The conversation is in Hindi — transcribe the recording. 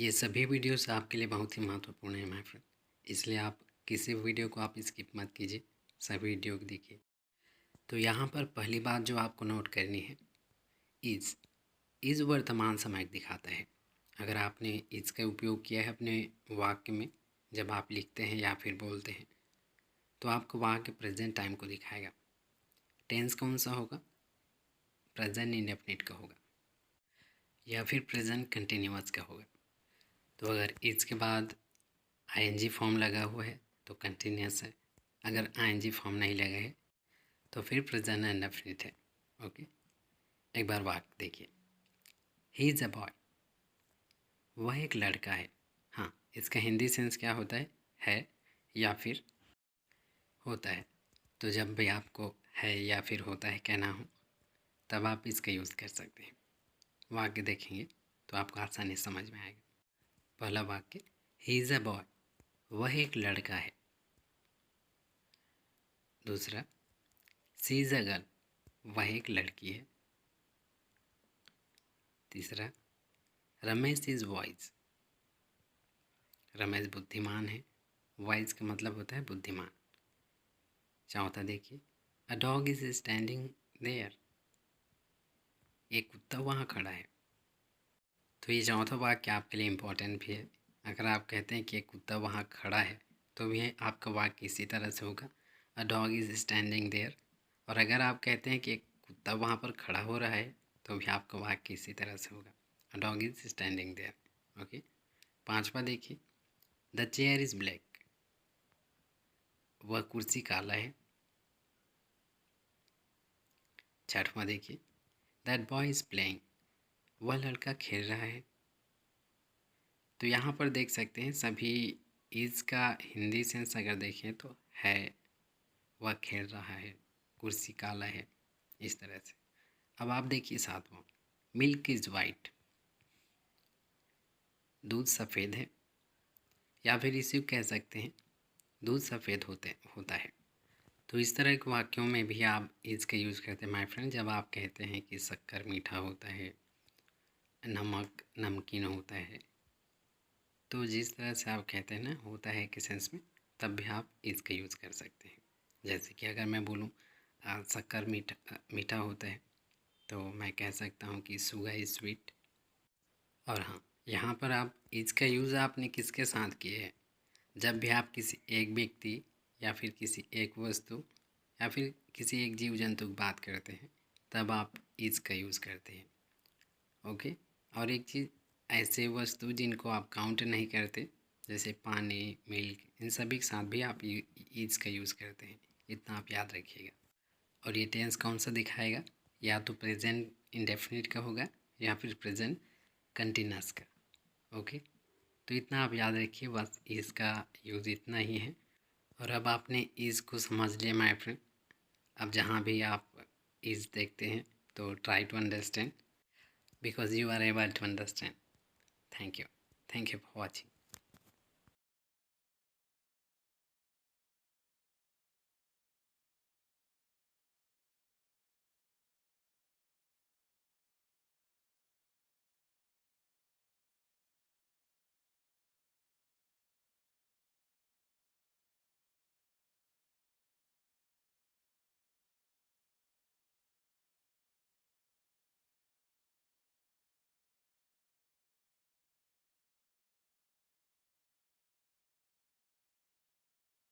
ये सभी वीडियोस आपके लिए बहुत ही महत्वपूर्ण है माय फ्रेंड, इसलिए आप किसी वीडियो को आप स्किप मत कीजिए, सभी वीडियो को देखिए। तो यहाँ पर पहली बात जो आपको नोट करनी है, इज़ वर्तमान समय दिखाता है। अगर आपने इज़ का उपयोग किया है अपने वाक्य में, जब आप लिखते हैं या फिर बोलते हैं, तो आपको वाक्य प्रेजेंट टाइम को दिखाएगा। टेंस कौन सा होगा? प्रेजेंट इंडेफिनिट का होगा या फिर प्रेजेंट कंटिन्यूअस का होगा। तो अगर इज़ के बाद आईएनजी फॉर्म लगा हुआ है तो कंटिन्यूअस है, अगर आईएनजी फॉर्म नहीं लगा है तो फिर प्रेजेंट इंडेफिनिट है। ओके, एक बार वाक्य देखिए। ही इज़ अ बॉय, वह एक लड़का है। हाँ, इसका हिंदी सेंस क्या होता है या फिर होता है। तो जब भी आपको है या फिर होता है कहना हो तब आप इसका यूज़ कर सकते हैं। वाक्य देखेंगे तो आपको आसानी समझ में आएगा। पहला वाक्य, ही इज़ अ बॉय, वह एक लड़का है। दूसरा, शी इज़ अ गर्ल, वह एक लड़की है। तीसरा, रमेश इज़ वाइज, रमेश बुद्धिमान है। वाइज का मतलब होता है बुद्धिमान। चौथा देखिए, a dog is standing there, एक कुत्ता वहाँ खड़ा है। तो ये चौथा वाक्य आपके लिए इम्पोर्टेंट भी है। अगर आप कहते हैं कि एक कुत्ता वहाँ खड़ा है तो भी आपका वाक्य इसी तरह से होगा, a dog is standing there. और अगर आप कहते हैं कि एक कुत्ता वहाँ पर खड़ा हो रहा है तो भी आपका वाक्य इसी तरह से होगा, a dog is standing there. Okay, पांचवा देखिए, द चेयर इज़ ब्लैक, वह कुर्सी काला है। छठवां देखिए, दैट बॉय इज़ प्लेइंग, वह लड़का खेल रहा है। तो यहाँ पर देख सकते हैं सभी इज़ का हिंदी सेंस अगर देखें तो है, वह खेल रहा है, कुर्सी काला है, इस तरह से। अब आप देखिए सातवां, मिल्क इज़ वाइट, दूध सफ़ेद है, या फिर इसे कह सकते हैं दूध सफ़ेद होता है। तो इस तरह के वाक्यों में भी आप इज़ का यूज़ करते हैं माय फ्रेंड। जब आप कहते हैं कि शक्कर मीठा होता है, नमक नमकीन होता है, तो जिस तरह से आप कहते हैं ना होता है के सेंस में, तब भी आप इज़ का यूज़ कर सकते हैं। जैसे कि अगर मैं बोलूँ शक्कर मीठा होता है तो मैं कह सकता हूँ कि शुगर इज़ स्वीट। और हाँ, यहाँ पर आप इज़ का यूज़ आपने किसके साथ किए हैं? जब भी आप किसी एक व्यक्ति या फिर किसी एक वस्तु या फिर किसी एक जीव जंतु की बात करते हैं तब आप इज़ का यूज़ करते हैं। ओके, और एक चीज़, ऐसे वस्तु जिनको आप काउंट नहीं करते जैसे पानी, मिल्क, इन सभी के साथ भी आप इज़ का यूज़ करते हैं, इतना आप याद रखिएगा। और ये टेंस कौन सा दिखाएगा? या तो प्रेजेंट इंडेफिनिट का होगा या फिर प्रेजेंट कंटिन्यूअस का। ओके, तो इतना आप याद रखिए, बस इसका यूज़ इतना ही है। और अब आपने इज़ को समझ लिया माय फ्रेंड। अब जहाँ भी आप इज़ देखते हैं तो try to understand because you are able to understand. Thank you for watching.